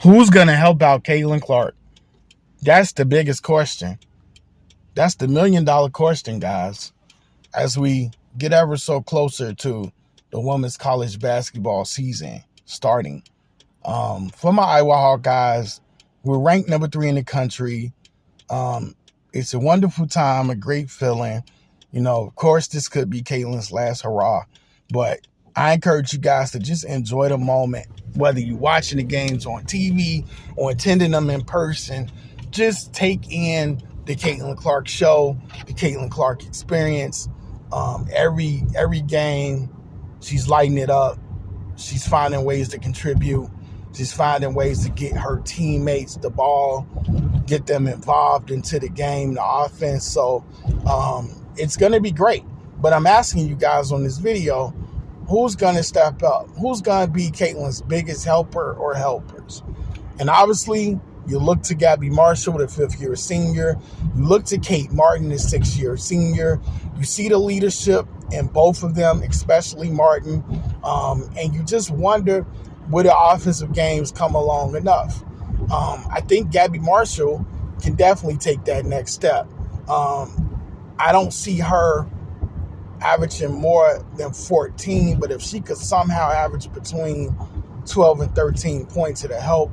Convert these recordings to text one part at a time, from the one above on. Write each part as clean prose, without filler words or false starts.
Who's going to help out Caitlin Clark? That's the biggest question. That's the $1,000,000 question, guys, as we get ever so closer to the women's college basketball season starting. For my Iowa Hawkeyes, we're ranked number 3 in the country. It's a wonderful time, a great feeling. Of course, this could be Caitlin's last hurrah, but I encourage you guys to just enjoy the moment, whether you're watching the games on TV or attending them in person. Just take in the Caitlin Clark show, the Caitlin Clark experience. Every game, she's lighting it up. She's finding ways to contribute. She's finding ways to get her teammates the ball, get them involved into the game, the offense. So it's going to be great. But I'm asking you guys on this video, who's going to step up? Who's going to be Caitlin's biggest helper or helpers? And obviously, you look to Gabby Marshall, the 5th-year senior. You look to Kate Martin, the 6th-year senior. You see the leadership in both of them, especially Martin. And you just wonder, will the offensive games come along enough? I think Gabby Marshall can definitely take that next step. I don't see her averaging more than 14, but if she could somehow average between 12 and 13 points, it'll help.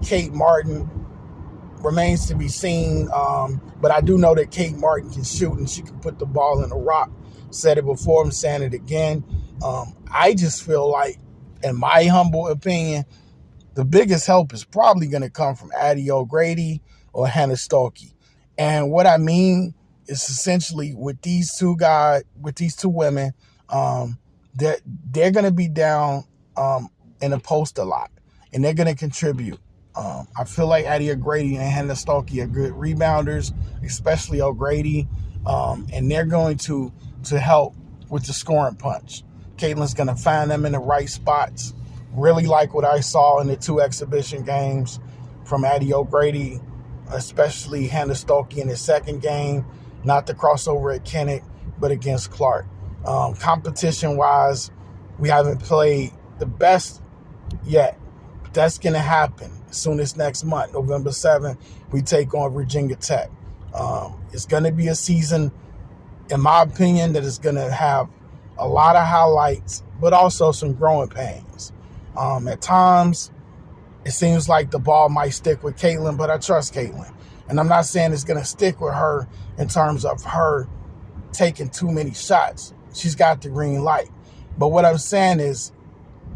Kate Martin remains to be seen, but I do know that Kate Martin can shoot and she can put the ball in the rock. Said it before, I'm saying it again. I just feel like, in my humble opinion, the biggest help is probably going to come from Addison O'Grady or Hannah Stuelke. And what I mean is essentially with these two women, that they're going to be down in the post a lot, and they're going to contribute. I feel like Addie O'Grady and Hannah Stuelke are good rebounders, especially O'Grady, and they're going to help with the scoring punch. Caitlin's going to find them in the right spots. Really like what I saw in the 2 exhibition games from Addie O'Grady, especially Hannah Stuelke in the second game. Not the crossover at Kennett, but against Clark. Competition-wise, we haven't played the best yet. But that's going to happen as soon as next month, November 7th, we take on Virginia Tech. It's going to be a season, in my opinion, that is going to have a lot of highlights, but also some growing pains. At times, it seems like the ball might stick with Caitlin, but I trust Caitlin. And I'm not saying it's going to stick with her in terms of her taking too many shots. She's got the green light. But what I'm saying is,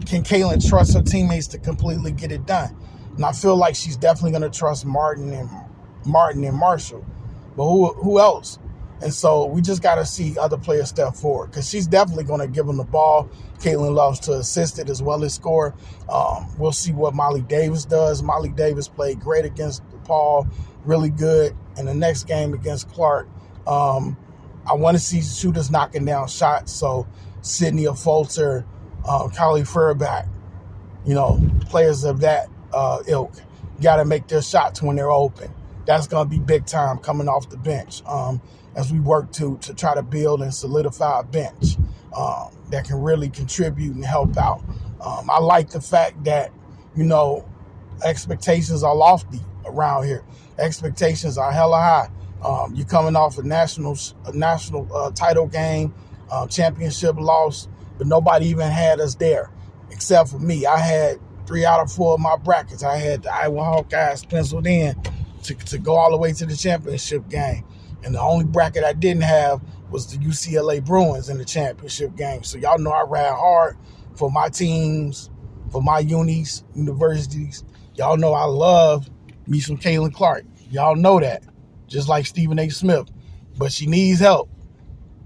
can Caitlin trust her teammates to completely get it done? And I feel like she's definitely going to trust Martin and Marshall. But who else? And so we just got to see other players step forward, because she's definitely going to give them the ball. Caitlin loves to assist it as well as score. We'll see what Molly Davis does. Molly Davis played great against DePaul, really good in the next game against Clark. I want to see shooters knocking down shots. So Sydney Folter, Kylie Furback, players of that ilk got to make their shots when they're open. That's going to be big time coming off the bench. As we work to try to build and solidify a bench that can really contribute and help out. I like the fact that, expectations are lofty around here. Expectations are hella high. You're coming off a national title game, championship loss, but nobody even had us there except for me. I had 3 out of 4 of my brackets. I had the Iowa Hawkeyes penciled in to go all the way to the championship game. And the only bracket I didn't have was the UCLA Bruins in the championship game. So y'all know I ran hard for my teams, for my universities. Y'all know I love me some Caitlin Clark. Y'all know that. Just like Stephen A. Smith. But she needs help.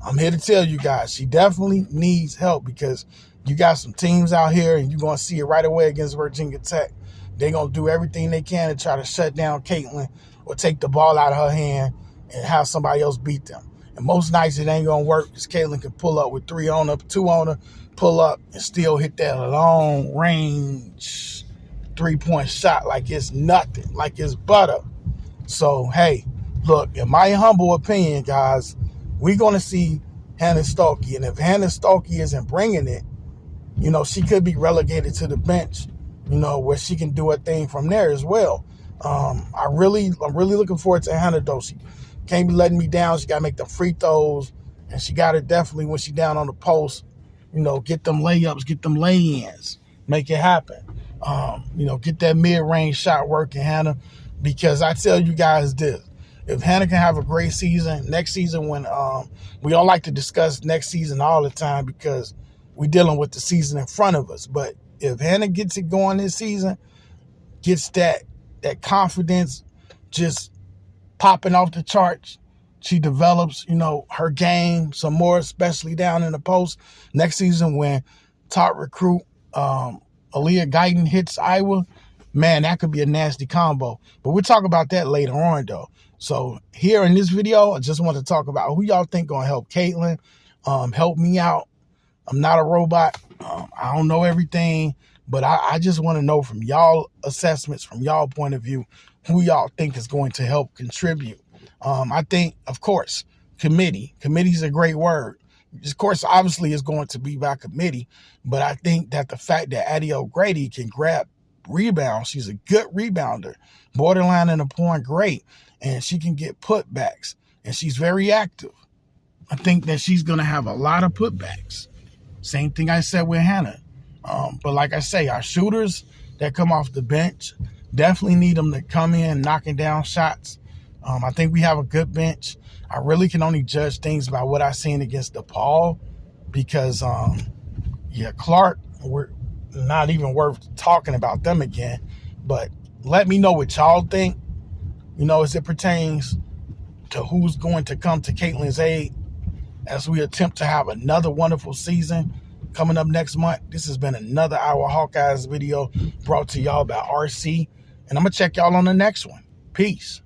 I'm here to tell you guys, she definitely needs help, because you got some teams out here, and you're going to see it right away against Virginia Tech. They're going to do everything they can to try to shut down Caitlin or take the ball out of her hand and have somebody else beat them. And most nights it ain't going to work, because Caitlin can pull up with 3 on her, 2 on her, pull up and still hit that long range 3-point shot like it's nothing, like it's butter. So, hey, look, in my humble opinion, guys, we're going to see Hannah Stuelke. And if Hannah Stuelke isn't bringing it, she could be relegated to the bench where she can do a thing from there as well. I'm really looking forward to Hannah though. She can't be letting me down. She got to make them free throws, and she got to definitely, when she down on the post, get them layups, get them lay-ins, make it happen. Get that mid-range shot working, Hannah, because I tell you guys this. If Hannah can have a great season, next season when we all like to discuss next season all the time because we're dealing with the season in front of us. But if Hannah gets it going this season, gets that confidence just popping off the charts, she develops, her game some more, especially down in the post. Next season when top recruit Aaliyah Guyton hits Iowa, man, that could be a nasty combo. But we'll talk about that later on, though. So here in this video, I just want to talk about who y'all think going to help Caitlin, help me out. I'm not a robot. I don't know everything, but I just want to know from y'all assessments, from y'all point of view, who y'all think is going to help contribute. I think, of course, committee. Committee is a great word. Of course, obviously, it's going to be by committee, but I think that the fact that Addison O'Grady can grab rebounds, she's a good rebounder, borderline in a point great, and she can get putbacks, and she's very active. I think that she's going to have a lot of putbacks. Same thing I said with Hannah. But like I say, our shooters that come off the bench definitely need them to come in knocking down shots. I think we have a good bench. I really can only judge things by what I've seen against DePaul because, Clark, we're not even worth talking about them again. But let me know what y'all think, as it pertains to who's going to come to Caitlin's aid as we attempt to have another wonderful season coming up next month. This has been another Iowa Hawkeyes video brought to y'all by RC, and I'm going to check y'all on the next one. Peace.